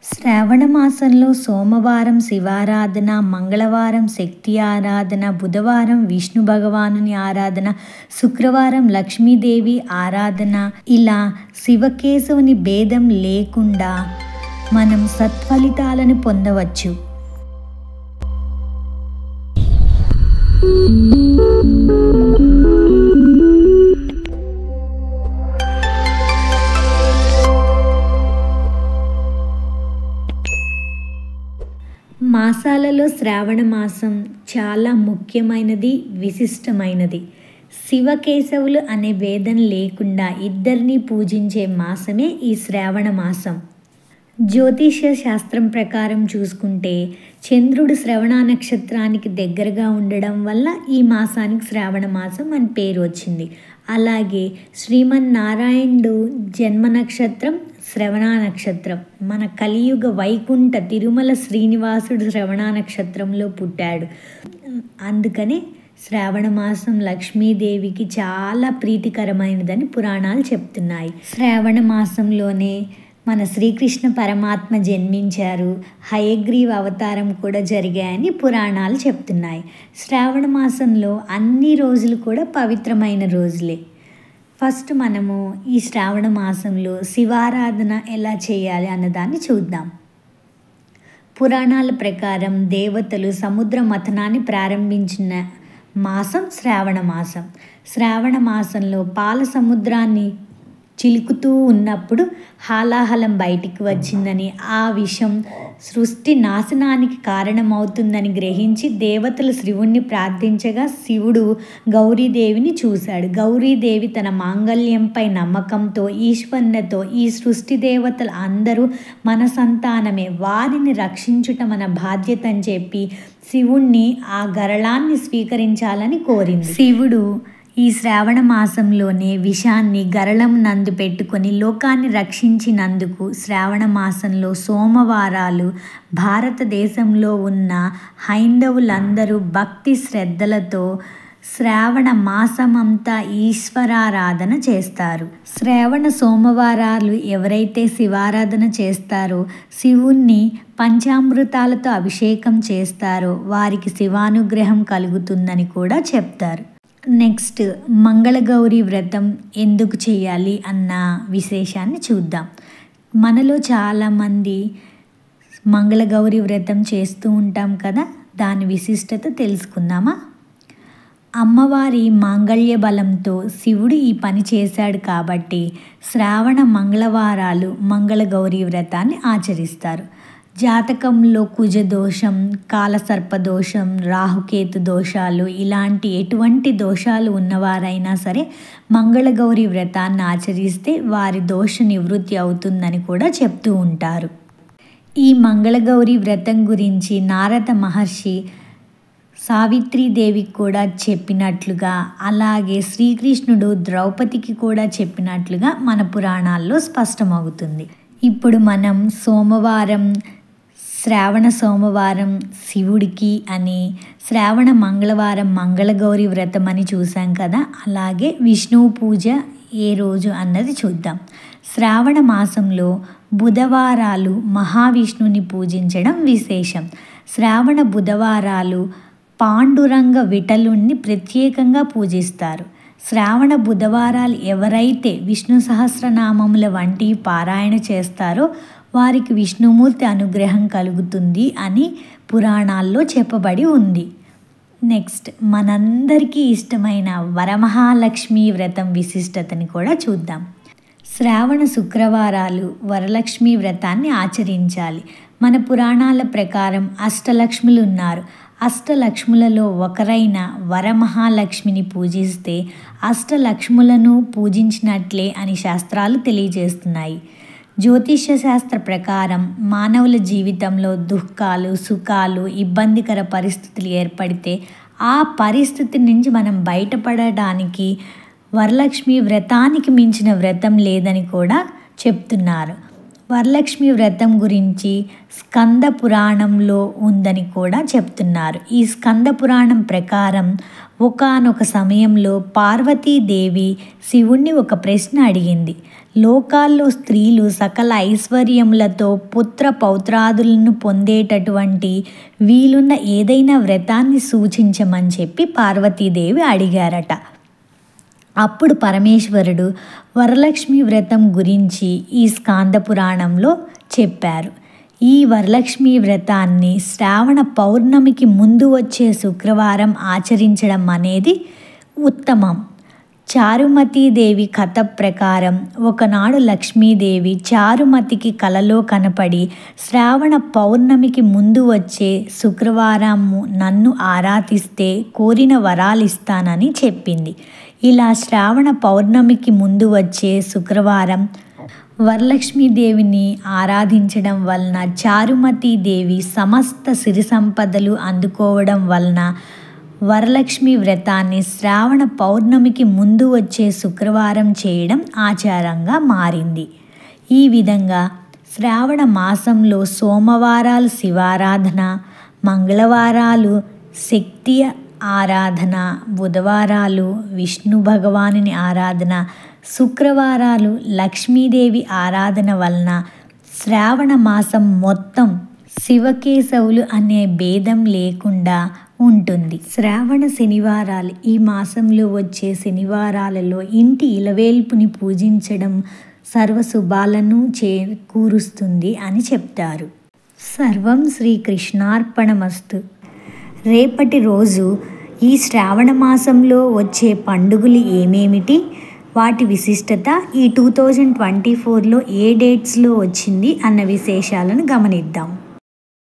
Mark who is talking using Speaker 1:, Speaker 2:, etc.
Speaker 1: శ్రావణ మాసంలో సోమవారం శివారాధన, మంగళవారం శక్తి ఆరాధన, బుధవారం విష్ణు భగవానుని ఆరాధన, శుక్రవారం లక్ష్మీదేవి ఆరాధన, ఇలా శివకేశవుని భేదం లేకుండా మనం సత్ఫలితాలను పొందవచ్చు. మాసాలలో శ్రావణ మాసం చాలా ముఖ్యమైనది, విశిష్టమైనది. శివకేశవులు అనే భేదం లేకుండా ఇద్దరిని పూజించే మాసమే ఈ శ్రావణ మాసం. జ్యోతిష్య శాస్త్రం ప్రకారం చూసుకుంటే చంద్రుడు శ్రవణ నక్షత్రానికి దగ్గరగా ఉండడం వల్ల ఈ మాసానికి శ్రావణ మాసం అని పేరు వచ్చింది. అలాగే శ్రీమన్నారాయణుడు జన్మ నక్షత్రం శ్రవణ నక్షత్రం. మన కలియుగ వైకుంఠ తిరుమల శ్రీనివాసుడు శ్రవణ నక్షత్రంలో పుట్టాడు. అందుకనే శ్రావణ మాసం లక్ష్మీదేవికి చాలా ప్రీతికరమైనదని పురాణాలు చెప్తున్నాయి. శ్రావణ మాసంలోనే మన శ్రీకృష్ణ పరమాత్మ జన్మించారు, హయగ్రీవ అవతారం కూడా జరిగాయని పురాణాలు చెప్తున్నాయి. శ్రావణ మాసంలో అన్ని రోజులు కూడా పవిత్రమైన రోజులే. ఫస్ట్ మనము ఈ శ్రావణ మాసంలో శివారాధన ఎలా చేయాలి అన్నదాన్ని చూద్దాం. పురాణాల ప్రకారం దేవతలు సముద్ర మథనాన్ని ప్రారంభించిన మాసం శ్రావణ మాసం. శ్రావణ మాసంలో పాల సముద్రాన్ని చిలుకుతూ ఉన్నప్పుడు హాలాహలం బయటికి వచ్చిందని, ఆ విషం సృష్టి నాశనానికి కారణమవుతుందని గ్రహించి దేవతలు శివుణ్ణి ప్రార్థించగా శివుడు గౌరీదేవిని చూశాడు. గౌరీదేవి తన మాంగళ్యంపై నమ్మకంతో ఈశ్వరునితో ఈ సృష్టి దేవతలు అందరూ మన సంతానమే, వారిని రక్షించుట మన బాధ్యత అని చెప్పి శివుణ్ణి ఆ గరళాన్ని స్వీకరించాలని కోరింది. శివుడు ఈ శ్రావణ మాసంలోనే విషాన్ని గరళం నందు పెట్టుకొని లోకాన్ని రక్షించినందుకు శ్రావణ మాసంలో సోమవారాలు భారతదేశంలో ఉన్న హైందవులందరూ భక్తి శ్రద్ధలతో శ్రావణ మాసమంతా ఈశ్వరారాధన చేస్తారు. శ్రావణ సోమవారాలు ఎవరైతే శివారాధన చేస్తారో, శివుణ్ణి పంచామృతాలతో అభిషేకం చేస్తారో వారికి శివానుగ్రహం కలుగుతుందని కూడా చెప్తారు. నెక్స్ట్ మంగళగౌరి వ్రతం ఎందుకు చేయాలి అన్న విశేషాన్ని చూద్దాం. మనలో చాలామంది మంగళగౌరి వ్రతం చేస్తూ ఉంటాం కదా, దాని విశిష్టత తెలుసుకుందామా? అమ్మవారి మాంగళ్య బలంతో శివుడు ఈ పని చేశాడు కాబట్టి శ్రావణ మంగళవారాలు మంగళగౌరి వ్రతాన్ని ఆచరిస్తారు. జాతకంలో కుజదోషం, కాలసర్పదోషం, రాహుకేతు దోషాలు ఇలాంటి ఎటువంటి దోషాలు ఉన్నవారైనా సరే మంగళగౌరి వ్రతాన్ని ఆచరిస్తే వారి దోష నివృత్తి అవుతుందని కూడా చెప్తూ ఉంటారు. ఈ మంగళగౌరి వ్రతం గురించి నారద మహర్షి సావిత్రీదేవికి కూడా చెప్పినట్లుగా, అలాగే శ్రీకృష్ణుడు ద్రౌపదికి కూడా చెప్పినట్లుగా మన పురాణాల్లో స్పష్టమవుతుంది. ఇప్పుడు మనం సోమవారం, శ్రావణ సోమవారం శివుడికి అని, శ్రావణ మంగళవారం మంగళగౌరి వ్రతం అని చూసాం కదా, అలాగే విష్ణువు పూజ ఏ రోజు అన్నది చూద్దాం. శ్రావణ మాసంలో బుధవారాలు మహావిష్ణువుని పూజించడం విశేషం. శ్రావణ బుధవారాలు పాండురంగ విఠలుణ్ణి ప్రత్యేకంగా పూజిస్తారు. శ్రావణ బుధవారాలు ఎవరైతే విష్ణు సహస్రనామముల వంటి పారాయణ చేస్తారో వారికి విష్ణుమూర్తి అనుగ్రహం కలుగుతుంది అని పురాణాల్లో చెప్పబడి ఉంది. నెక్స్ట్ మనందరికీ ఇష్టమైన వరమహాలక్ష్మి వ్రతం విశిష్టతని కూడా చూద్దాం. శ్రావణ శుక్రవారాలు వరలక్ష్మి వ్రతాన్ని ఆచరించాలి. మన పురాణాల ప్రకారం అష్టలక్ష్ములు ఉన్నారు. అష్టలక్ష్ములలో ఒకరైన వరమహాలక్ష్మిని పూజిస్తే అష్టలక్ష్ములను పూజించినట్లే అని శాస్త్రాలు తెలియజేస్తున్నాయి. జ్యోతిష్య శాస్త్ర ప్రకారం మానవుల జీవితంలో దుఃఖాలు, సుఖాలు, ఇబ్బందికర పరిస్థితులు ఏర్పడితే ఆ పరిస్థితి నుంచి మనం బయటపడడానికి వరలక్ష్మి వ్రతానికి మించిన వ్రతం లేదని కూడా చెప్తున్నారు. వరలక్ష్మి వ్రతం గురించి స్కంద పురాణంలో ఉందని కూడా చెప్తున్నారు. ఈ స్కంద పురాణం ప్రకారం ఒకానొక సమయంలో పార్వతీదేవి శివుణ్ణి ఒక ప్రశ్న అడిగింది. లోకాల్లో స్త్రీలు సకల ఐశ్వర్యములతో పుత్ర పౌత్రాదులను పొందేటటువంటి వీలున్న ఏదైనా వ్రతాన్ని సూచించమని చెప్పి పార్వతీదేవి అడిగారట. అప్పుడు పరమేశ్వరుడు వరలక్ష్మి వ్రతం గురించి ఈ స్కాంద పురాణంలో చెప్పారు. ఈ వరలక్ష్మి వ్రతాన్ని శ్రావణ పౌర్ణమికి ముందు వచ్చే శుక్రవారం ఆచరించడం అనేది ఉత్తమం. చారుమతీదేవి కథ ప్రకారం ఒకనాడు లక్ష్మీదేవి చారుమతికి కలలో కనపడి శ్రావణ పౌర్ణమికి ముందు వచ్చే శుక్రవారం నన్ను ఆరాధిస్తే కోరిన వరాలిస్తానని చెప్పింది. ఇలా శ్రావణ పౌర్ణమికి ముందు వచ్చే శుక్రవారం వరలక్ష్మీదేవిని ఆరాధించడం వలన చారుమతీదేవి సమస్త సిరి సంపదలు అందుకోవడం వలన వరలక్ష్మి వ్రతాన్ని శ్రావణ పౌర్ణమికి ముందు వచ్చే శుక్రవారం చేయడం ఆచారంగా మారింది. ఈ విధంగా శ్రావణ మాసంలో సోమవారాలు శివారాధన, మంగళవారాలు శక్తి ఆరాధన, బుధవారాలు విష్ణు భగవానుని ఆరాధన, శుక్రవారాలు లక్ష్మీదేవి ఆరాధన వలన శ్రావణ మాసం మొత్తం శివకేశవులు అనే భేదం లేకుండా ఉంటుంది. శ్రావణ శనివారాలు ఈ మాసంలో వచ్చే శనివారాలలో ఇంటి ఇలవేల్పుని పూజించడం సర్వశుభాలను చేకూరుస్తుంది అని చెప్తారు. సర్వం శ్రీకృష్ణార్పణమస్తు. రేపటి రోజు ఈ శ్రావణ మాసంలో వచ్చే పండుగలు ఏమేమిటి, వాటి విశిష్టత, ఈ 2024లో ఏ డేట్స్లో వచ్చింది అన్న విశేషాలను గమనిద్దాం.